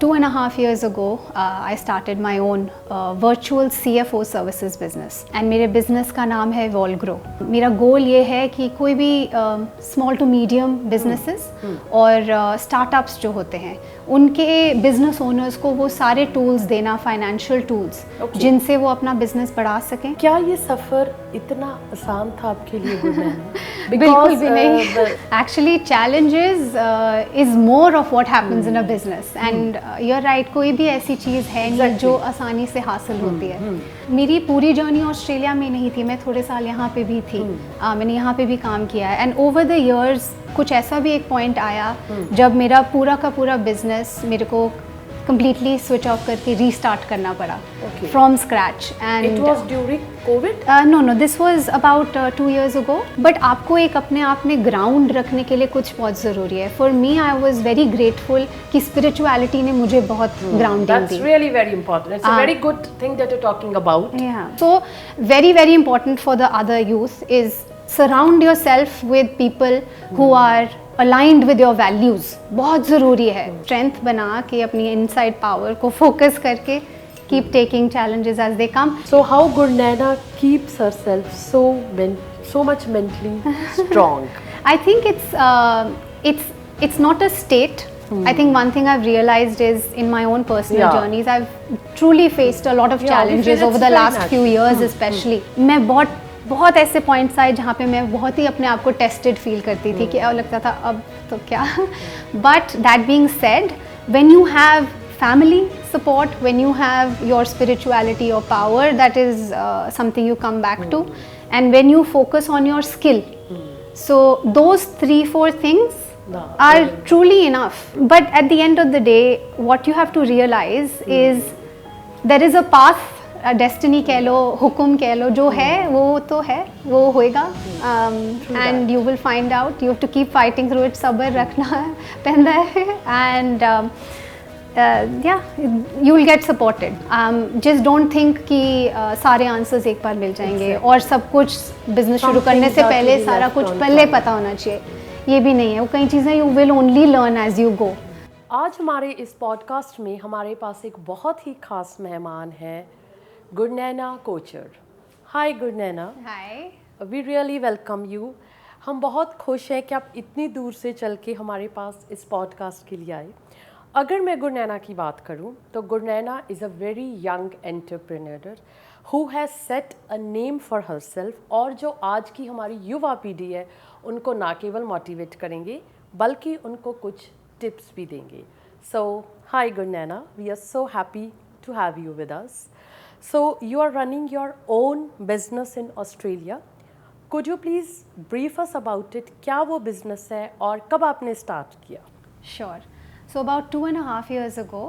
2.5 years ago, I started my own virtual CFO services business and मेरे business का नाम है Volgrow। मेरा goal ये है कि कोई भी small to medium businesses और startups जो होते हैं उनके business owners को वो सारे tools देना, financial tools जिनसे वो अपना business बढ़ा सकें। क्या ये सफ़र इतना आसान था आपके लिए गुरनैना? बिल्कुल भी नहीं। Actually challenges is more of what happens in a business and you're right, कोई भी ऐसी चीज़ है नहीं जो आसानी से हासिल होती है। मेरी पूरी जर्नी ऑस्ट्रेलिया में नहीं थी, मैं थोड़े साल यहाँ पे भी थी, मैंने यहाँ पे भी काम किया है एंड ओवर द इयर्स कुछ ऐसा भी एक पॉइंट आया जब मेरा पूरा का पूरा बिजनेस मेरे को completely switch off करके restart करना पड़ा from scratch and it was during COVID? No, this was about 2 years ago. But आपको एक अपने आप में ground रखने के लिए कुछ बहुत ज़रूरी है. For me, I was very grateful कि spirituality ने मुझे बहुत grounding the. That's really very important. It's a very good thing that you're talking about. Yeah. So very very important for the other youth is surround yourself with people who are aligned with your values. बहुत ज़रूरी है strength बना के अपनी inside power को focus करके keep taking challenges as they come. So how Gurnaina keeps herself so much mentally strong? I think it's not a state. I think one thing I've realized is in my own personal journeys, I've truly faced a lot of challenges over the last few years especially. मैं बहुत ऐसे points आए जहाँ पे मैं बहुत ही अपने आप को टेस्टेड फील करती थी कि अब लगता था अब तो क्या। But that being said, when you have family support, when you have your spirituality or power, that is something you come back to, and when you focus on your skill, so those 3-4 things are truly enough. But at the end of the day, what you have to realize is there is a path, destiny कह लो, हुक्म कह लो, जो है वो तो है, वो होएगा and you will find out. You have to keep fighting through it. सब्र रखना पैंदा है and you will get supported. Just don't think कि सारे आंसर्स एक बार मिल जाएंगे और सब कुछ बिजनेस शुरू करने से पहले सारा कुछ पहले पता होना चाहिए. ये भी नहीं है. वो कई चीज़ें you will only learn as you go. आज हमारे इस पॉडकास्ट में हमारे पास एक बहुत ही खास मेहमान है, Gurnaina Kocher. Hi Gurnaina. Hi. We really welcome you. हम बहुत खुश हैं कि आप इतनी दूर से चल के हमारे पास इस पॉडकास्ट के लिए आए. अगर मैं गुरनैना की बात करूं तो Gurnaina is a very young entrepreneur who has set a name for herself, और जो आज की हमारी युवा पीढ़ी है उनको ना केवल मोटिवेट करेंगे बल्कि उनको कुछ टिप्स भी देंगे. So hi Gurnaina, we are so happy to have you with us. So you are running your own business in Australia. Could you please brief us about it? क्या वो business है और कब आपने start किया? Sure. So about 2.5 years ago,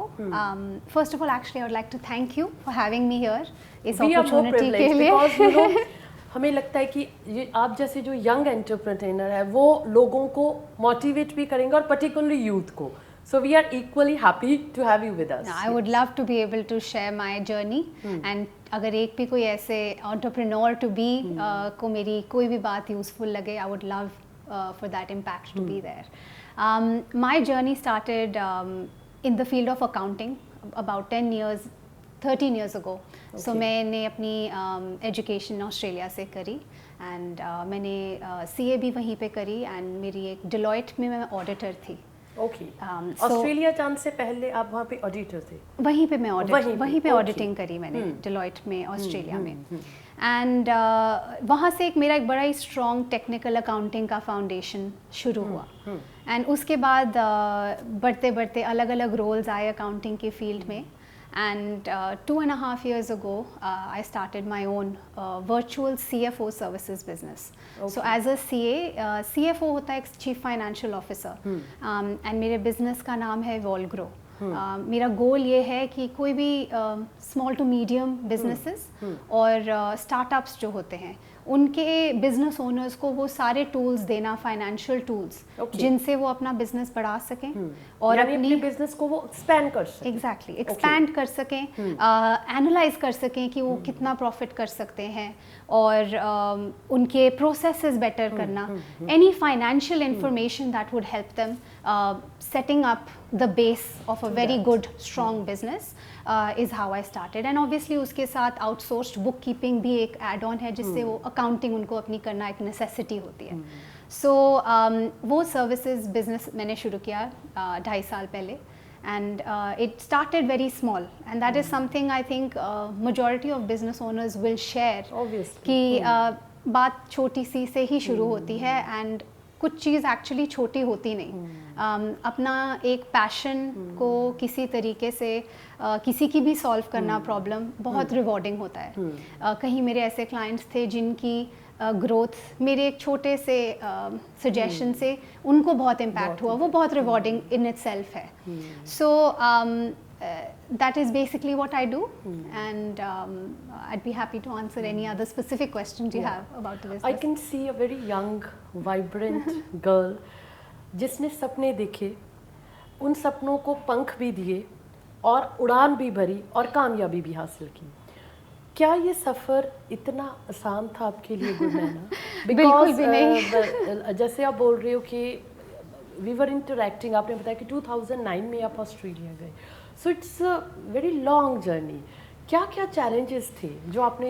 first of all, actually, I would like to thank you for having me here. इस opportunity के लिए. Because you know, हमें लगता है कि आप जैसे जो young entrepreneur है वो लोगों को motivate भी करेंगे और particularly youth को. So we are equally happy to have you with us. I would love to be able to share my journey and अगर एक भी कोई ऐसे entrepreneur to be को मेरी कोई भी बात useful लगे, I would love for that impact to be there. My journey started in the field of accounting about 13 years ago. So मैंने अपनी education ऑस्ट्रेलिया से करी and मैंने CA भी वहीं पे करी and मेरी एक Deloitte में मैं auditor थी. ओके. ऑस्ट्रेलिया जाने से पहले आप वहाँ पे ऑडिटर थे? वहीं पे मैं ऑडिटिंग करी मैंने डिलॉयट में ऑस्ट्रेलिया में. एंड वहाँ से एक बड़ा ही स्ट्रॉन्ग टेक्निकल अकाउंटिंग का फाउंडेशन शुरू हुआ. एंड उसके बाद बढ़ते बढ़ते अलग अलग रोल्स आए अकाउंटिंग के फील्ड में. And 2.5 years ago, I started my own virtual CFO services business. So as a CFO होता है एक Chief Financial Officer, and मेरे business का नाम है Volgrow. मेरा गोल ये है कि कोई भी small to medium businesses और startups जो होते हैं उनके बिजनेस ओनर्स को वो सारे टूल्स देना, फाइनेंशियल टूल्स जिनसे वो अपना बिजनेस बढ़ा सकें और अपनी बिजनेस को वो एक्सपैंड कर सकें। एग्जैक्टली एक्सपैंड कर सकें, एनालाइज कर सकें कि वो कितना प्रॉफिट कर सकते हैं और उनके प्रोसेसेस बेटर करना, any financial information that would help them setting up the base of a very good strong business is how I started. And obviously उसके साथ outsourced bookkeeping भी एक add on है जिससे वो accounting उनको अपनी करना एक necessity होती है. So वो services business मैंने शुरू किया 2.5 साल पहले and it started very small and that is something I think majority of business owners will share. Obviously. कि बात छोटी सी से ही शुरू होती है and कुछ चीज़ एक्चुअली छोटी होती नहीं। अपना एक पैशन को किसी तरीके से किसी की भी सॉल्व करना प्रॉब्लम बहुत रिवॉर्डिंग होता है। कहीं मेरे ऐसे क्लाइंट्स थे जिनकी ग्रोथ मेरे एक छोटे से सजेशन से उनको बहुत इम्पैक्ट हुआ, वो बहुत रिवॉर्डिंग इन इटसेल्फ है। सो that is basically what I do and I'd be happy to answer any other specific questions you have about the business. I can see a very young, vibrant girl जिसने सपने देखे, उन सपनों को पंख भी दिए और उड़ान भी भरी और कामयाबी भी हासिल की। क्या ये सफ़र इतना आसान था आपके लिए गुरनैना? बिल्कुल भी नहीं। जैसे आप बोल रहे हो कि वी वर इंटरेक्टिंग, आपने बताया कि 2009 में आप ऑस्ट्रेलिया गए, so it's a very long journey. क्या क्या चैलेंजेस थे जो आपने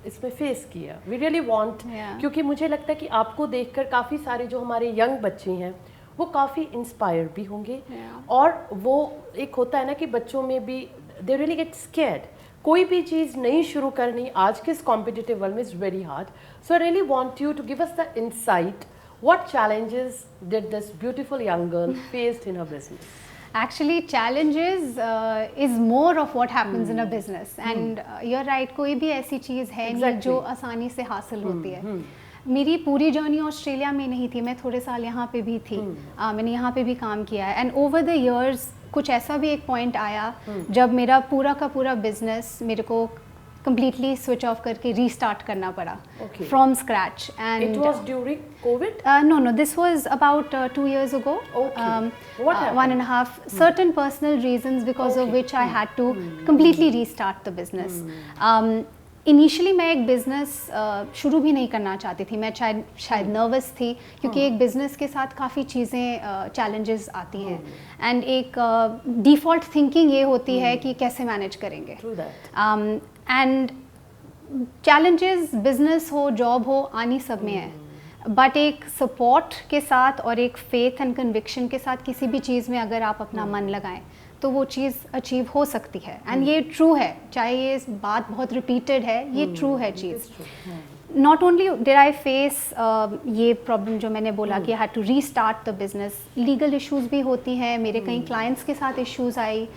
इसमें फेस किया? वी रियली वांट, क्योंकि मुझे लगता है कि आपको देखकर काफ़ी सारे जो हमारे यंग बच्चे हैं वो काफ़ी इंस्पायर्ड भी होंगे और वो एक होता है ना कि बच्चों में भी दे रियली गेट स्कैर्ड। कोई भी चीज़ नहीं शुरू करनी आज के इस कॉम्पिटिटिव वर्ल्ड में is very hard. So I really want you to give us the insight, what challenges did this beautiful young girl faced in her business? Actually challenges is more of what happens in a business and you're right, कोई भी ऐसी चीज़ है नहीं जो आसानी से हासिल होती है। मेरी पूरी जर्नी ऑस्ट्रेलिया में नहीं थी, मैं थोड़े साल यहाँ पे भी थी, मैंने यहाँ पे भी काम किया है एंड ओवर द इयर्स कुछ ऐसा भी एक पॉइंट आया जब मेरा पूरा का पूरा बिजनेस मेरे को completely switch off करके restart करना पड़ा from scratch and it was during COVID? No, this was about 2 years ago. Okay. What happened? 1.5 certain personal reasons because of which I had to completely restart the business. Initially मैं एक business शुरू भी नहीं करना चाहती थी, मैं शायद नर्वस थी क्योंकि एक बिज़नेस के साथ काफ़ी चीज़ें चैलेंजेस आती हैं एंड एक डिफ़ॉल्ट थिंकिंग ये होती है कि कैसे मैनेज करेंगे एंड चैलेंजेस बिज़नेस हो जॉब हो आनी सब में है, बट एक सपोर्ट के साथ और एक फेथ एंड कन्विक्शन के साथ किसी भी चीज़ में अगर आप अपना मन लगाएं तो वो चीज़ अचीव हो सकती है एंड ये ट्रू है, चाहे ये बात बहुत रिपीटेड है, ये ट्रू है चीज़। Not only did I face ये प्रॉब्लम जो मैंने बोला कि I had to restart the business, legal issues भी होती हैं, मेरे कई क्लाइंट्स के साथ इश्यूज आई,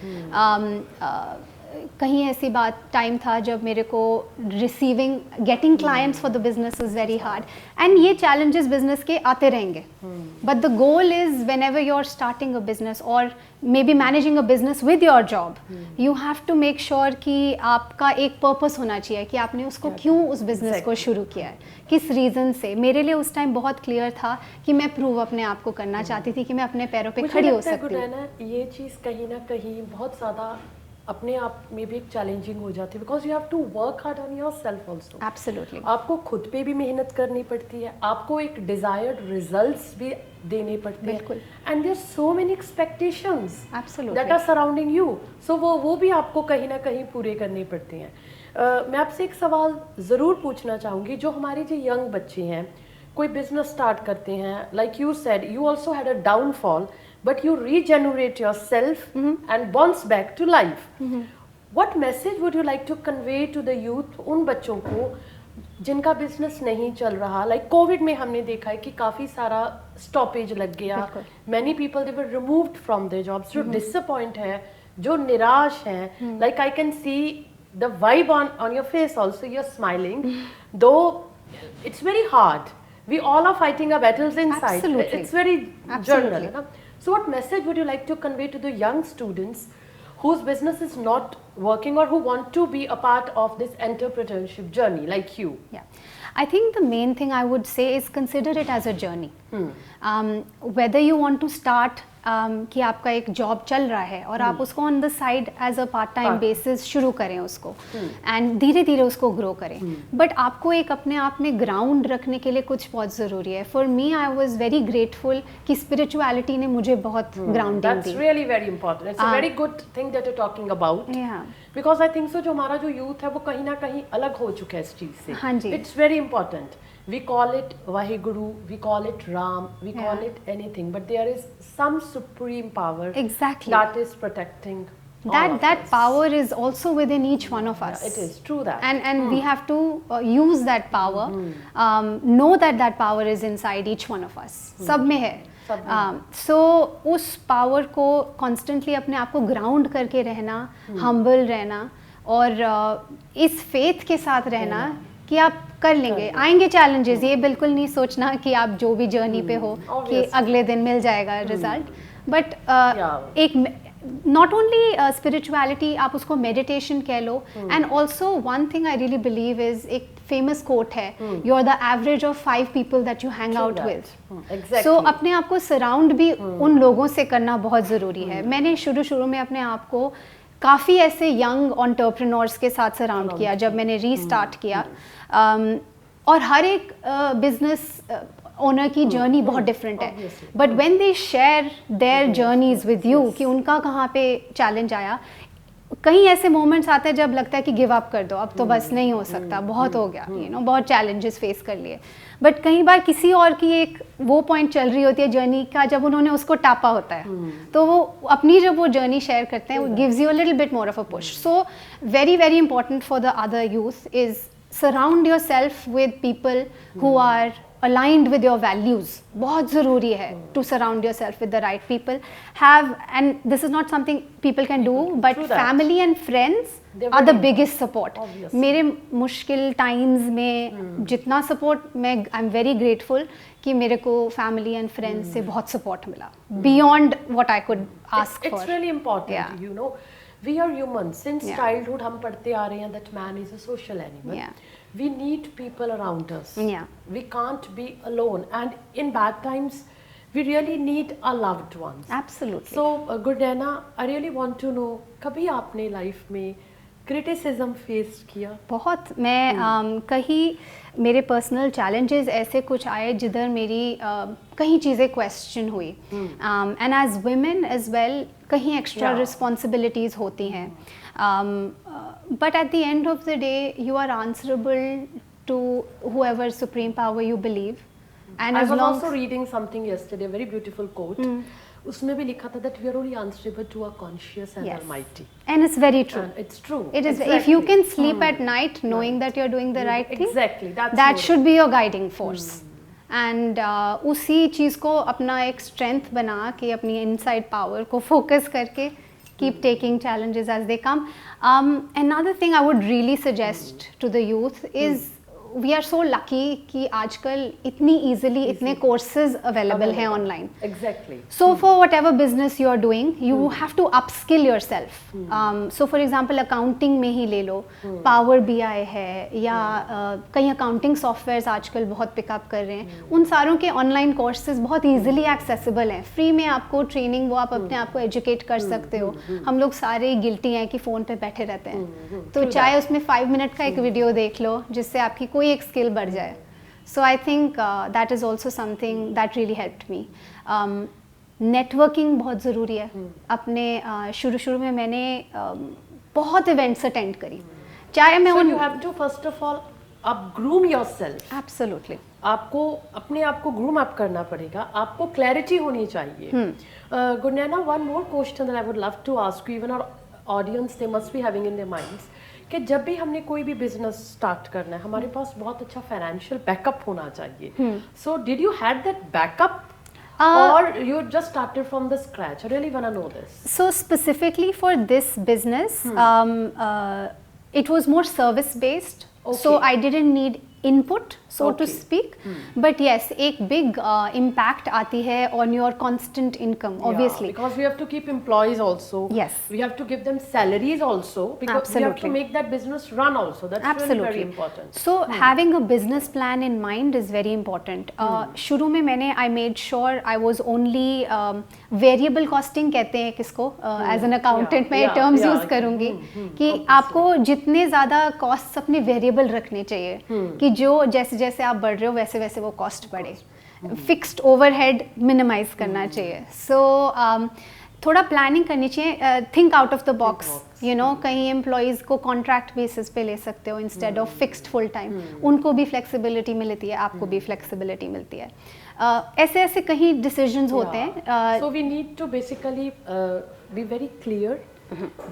कहीं ऐसी बात टाइम था जब मेरे को getting clients for the business is very hard and ये चैलेंजेस बिजनेस के आते रहेंगे, but the goal is whenever you are starting a business और maybe managing a business with your job, you have to make sure कि आपका एक purpose होना चाहिए कि आपने उसको क्यों उस बिजनेस को शुरू किया है, किस रीज़न से। मेरे लिए उस टाइम बहुत क्लियर था कि मैं प्रूव अपने आप को करना चाहती थी कि मैं अपने पैरों पे खड़ी हो सकती हूँ। ये चीज़ कहीं ना कहीं बहुत ज़्यादा अपने आप में भी एक चैलेंजिंग हो जाती है because you have to work hard on your self also. Absolutely, आपको खुद पे भी मेहनत करनी पड़ती है, आपको एक डिजायर्ड रिजल्ट्स भी देने पड़ते हैं and there so many expectations that are surrounding you, so वो भी आपको कहीं ना कहीं पूरे करने पड़ते हैं। मैं आपसे एक सवाल ज़रूर पूछना चाहूँगी, जो हमारे जो यंग बच्चे हैं कोई बिजनेस स्टार्ट करते हैं, like you said you also had a downfall but you regenerate yourself and bounce back to life. What message would you like to convey to the youth, उन बच्चों को जिनका बिजनेस नहीं चल रहा? लाइक कोविड में हमने देखा है कि काफ़ी सारा स्टॉपेज लग गया, many people they were removed from their jobs, जो disappoint है, जो निराश हैं, like I can see the vibe on your face also, you're smiling, though it's very hard. We all are fighting our battles inside. Absolutely. It's very general. So what message would you like to convey to the young students whose business is not working or who want to be a part of this entrepreneurship journey like you? Yeah, I think the main thing I would say is consider it as a journey. Whether you want to start कि आपका एक job चल रहा है और आप उसको on the side as a part time basis शुरू करें उसको एंड धीरे धीरे उसको ग्रो करें, बट आपको एक अपने आप में ग्राउंड रखने के लिए कुछ बहुत ज़रूरी है. For me I was very grateful कि स्पिरिचुअलिटी ने मुझे बहुत ग्राउंडिंग दी. That's really very important. It's a very good thing that you are talking about, because I think so जो हमारा जो यूथ है वो कहीं ना कहीं अलग हो चुका है इस चीज़ से. हाँ जी. It's very important. We call it Vaheguru, we call it Ram, we call it anything, but there is some supreme power that is protecting that power is also within each one of us. It is true that, and we have to use that power, know that power is inside each one of us. सब में है. So उस power को constantly अपने आप को ground करके रहना, humble रहना और इस faith के साथ रहना कि आप कर लेंगे. आएंगे चैलेंजेस, ये बिल्कुल नहीं सोचना कि आप जो भी जर्नी पे हो कि अगले दिन मिल जाएगा रिजल्ट, बट एक नॉट ओनली स्पिरिचुअलिटी, आप उसको मेडिटेशन कह लो. And also one thing I really believe is, एक फेमस कोट है, you are the average of 5 people that you hang out with. So अपने आप को सराउंड भी उन लोगों से करना बहुत ज़रूरी है. मैंने शुरू में अपने आप को काफ़ी ऐसे यंग एंटरप्रेन्योर्स के साथ सराउंड किया जब मैंने रीस्टार्ट किया. और हर एक बिजनेस ओनर की जर्नी बहुत डिफरेंट है, but when they share their journeys with you कि उनका कहाँ पे चैलेंज आया, कई ऐसे मोमेंट्स आते हैं जब लगता है कि गिव अप कर दो, अब तो बस नहीं हो सकता, बहुत हो गया, यू नो, बहुत चैलेंजेस फेस कर लिए. बट कई बार किसी और की एक वो पॉइंट चल रही होती है जर्नी का, जब उन्होंने उसको टापा होता है, तो वो अपनी जब वो जर्नी शेयर करते हैं, वो gives you a little bit more of a push. So very very important for the other youth is surround your self with people who are aligned with your values. बहुत ज़रूरी है to surround yourself with the right people. And this is not something people can do, but family and friends are the biggest support. मेरे मुश्किल times में जितना support I'm very grateful कि मेरे को family and friends से बहुत support मिला, beyond what I could ask for. It's really important, you know. We are humans. Since childhood हम पढ़ते आ रहे हैं that man is a social animal. We need people around us. We can't be alone, and in bad times we really need our loved ones. Absolutely. So Gurnaina, I really want to know, कभी आपने life में criticism face किया? बहुत. मैं कहीं मेरे personal challenges ऐसे कुछ आए जिधर मेरी कहीं चीज़ें क्वेश्चन हुई, and as women as well कहीं एक्स्ट्रा रिस्पॉन्सिबिलिटीज़ होती हैं, but at the end of the day you are answerable to whoever supreme power you believe. And I was also reading something yesterday, a very beautiful quote. उसमें भी लिखा था that we are only answerable to our conscious and Almighty. And it's very true. It's true. It is. Exactly. If you can sleep at night knowing that you're doing the right thing, exactly, that should be your guiding force. And उसी चीज़ को अपना एक strength बना के अपनी inside power को focus करके keep taking challenges as they come. Another thing I would really suggest to the youth is we are so lucky कि आजकल इतनी easily इतने courses available हैं online. Exactly. So for whatever business you are doing, you have to upskill yourself. So for example accounting में ही ले लो, Power BI है या कई accounting softwares आजकल बहुत pick up कर रहे हैं. उन सारों के online courses बहुत easily accessible हैं. Free में आपको training वो आप अपने आप को educate कर सकते हो. हम लोग सारे guilty हैं कि फ़ोन पे बैठे रहते हैं, तो चाहे उसमें 5 मिनट का एक वीडियो देख लो जिससे आपकी कोई एक स्किल बढ़ जाए. So I think that is also something that really helped me. Networking बहुत ज़रूरी है. अपने शुरू में मैंने बहुत इवेंट्स अटेंड करी, चाहे मैं उन. You have to first of all आप ग्रूम योरसेल्फ. एब्सोल्युटली. आपको अपने आप को ग्रूम अप करना पड़ेगा, आपको क्लैरिटी होनी चाहिए. Gurnaina, one more question that I would love to ask you, even our audience they must be having in their minds, कि जब भी हमने कोई भी बिजनेस स्टार्ट करना है हमारे पास बहुत अच्छा फाइनेंशियल बैकअप होना चाहिए. So did you had that backup or you just started from the scratch? I really want to know this. So specifically for this business, it was more service based. Okay. So I didn't need input so to speak. But yes, एक big impact आती है on your constant income, obviously. Yeah, because we have to keep employees also. Yes. We have to give them salaries also, because we have to Absolutely. make that business run also. That's really very important. So having a business plan in mind is very important. शुरू में मैंने I made sure I was only variable costing कहते हैं किसको as an accountant मैं terms use करूँगी कि आपको जितने ज़्यादा costs अपने variable रखने चाहिए कि जो जैसे जैसे आप बढ़ रहे हो वैसे वैसे वो cost बढ़े, fixed overhead minimize करना चाहिए. So थोड़ा प्लानिंग करनी चाहिए, think out of the box, you know. कई एम्प्लॉयज़ को कॉन्ट्रैक्ट बेसिस पे ले सकते हो instead of fixed full time, उनको भी फ्लेक्सिबिलिटी मिलती है, आपको भी फ्लेक्सिबिलिटी मिलती है. ऐसे ऐसे कहीं डिसीजंस होते हैं. So we need to basically be very clear,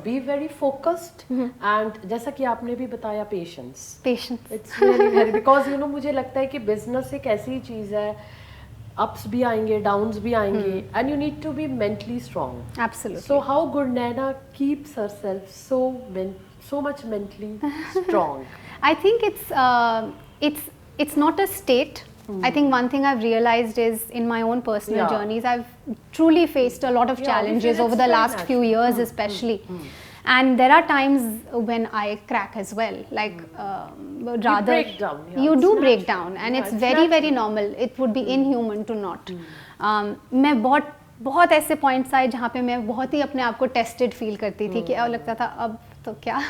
be very focused, and जैसा कि आपने भी बताया patience. It's really very, because you know मुझे लगता है कि बिजनेस एक ऐसी चीज़ है, ups भी आएंगे, downs भी आएंगे, and you need to be mentally strong. Absolutely. So how Gurnaina keeps herself so much mentally strong? I think it's not a state. I think one thing I've realized is in my own personal journeys, I've truly faced a lot of challenges over the last few years, especially. And there are times when I crack as well, like rather break down, you do break down, and it's very normal. It would be inhuman to not. मैं बहुत ऐसे points आए जहाँ पे मैं बहुत ही अपने आप को टेस्टेड फील करती थी कि अब लगता था अब तो क्या.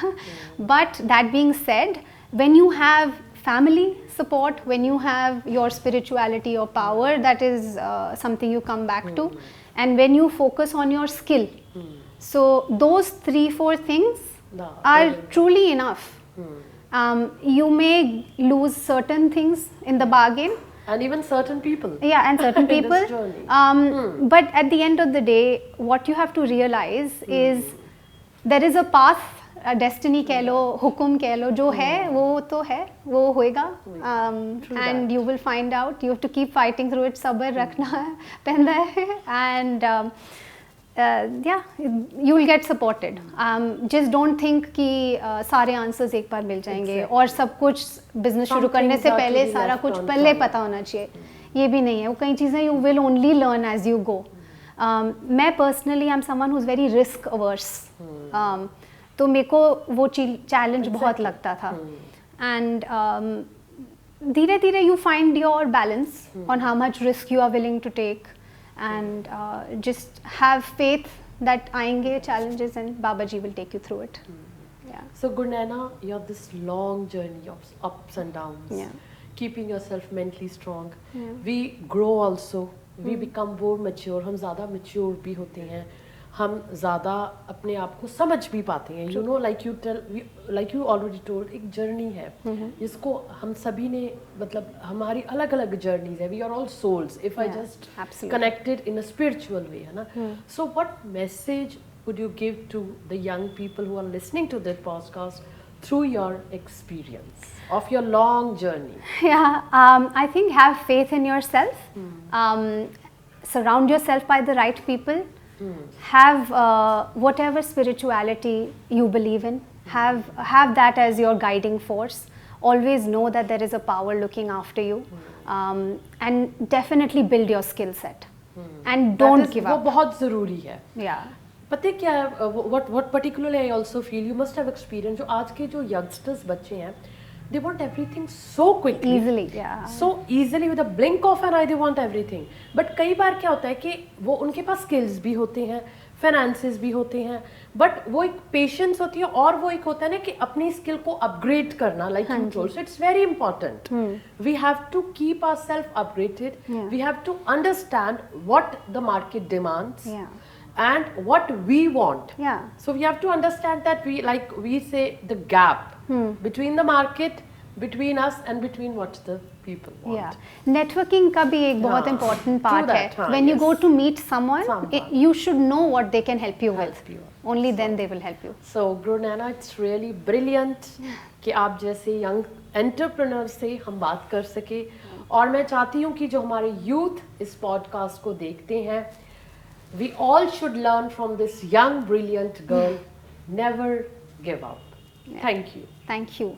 But that being said, when you have family support, when you have your spirituality or power, that is something you come back to, and when you focus on your skill, so those 3-4 things are truly enough. You may lose certain things in the bargain, and even certain people, and certain people, but at the end of the day, what you have to realize is there is a path, destiny कह लो, हुक्म कह लो, जो है वो तो है, वो होएगा. And you will find out, you have to keep fighting through it, सब्र रखना पैंदा है, and you will get supported. Just don't think कि सारे आंसर्स एक बार मिल जाएंगे और सब कुछ बिजनेस शुरू करने से पहले सारा कुछ पहले पता होना चाहिए. ये भी नहीं है. वो कई चीज़ें you will only learn as you go. मैं personally I am someone who is very risk averse, तो मेरे को वो चैलेंज बहुत लगता था. एंड धीरे धीरे you find your balance on how much risk you are willing to take, and just have faith that आएंगे challenges and Babaji will take you through it. So Gurnaina, you have this long journey of ups and downs, keeping yourself mentally strong. We grow also, we become more mature, हम ज़्यादा mature भी होते हैं, हम ज़्यादा अपने आप को समझ भी पाते हैं. You know, like you already told, एक जर्नी है जिसको हम सभी ने, मतलब हमारी अलग अलग जर्नीज है. We are all souls, if I just connected in a spiritual way, है ना. So what message would you give to the young people who are listening to this podcast through your experience of your long journey? I think have faith in yourself, surround yourself by the right people, have whatever spirituality you believe in, have that as your guiding force. Always know that there is a power looking after you, and definitely build your skill set, and don't give up. वो बहुत ज़रूरी है. पता है क्या है, what particularly I also feel, you must have experience, जो आज के जो youngsters बच्चे हैं, they want everything so quickly, so easily, with a blink of an eye they want everything. But कई बार क्या होता है कि वो उनके पास skills भी होते हैं, finances भी होते हैं, but वो एक patience होती है, और वो एक होता है ना कि अपनी skill को upgrade करना, like you told. So it's very important. We have to keep ourselves upgraded. We have to understand what the market demands. And what we want. So we have to understand that we say the gap between the market, between us, and between what the people want. Networking का भी एक बहुत important part है. When you go to meet someone, you should know what they can help you with. Only then they will help you. So Gurnaina, it's really brilliant कि आप जैसे young entrepreneur से हम बात कर सके. और मैं चाहती हूँ कि जो हमारे youth इस podcast को देखते हैं, we all should learn from this young brilliant girl. Never give up. Thank you. Thank you.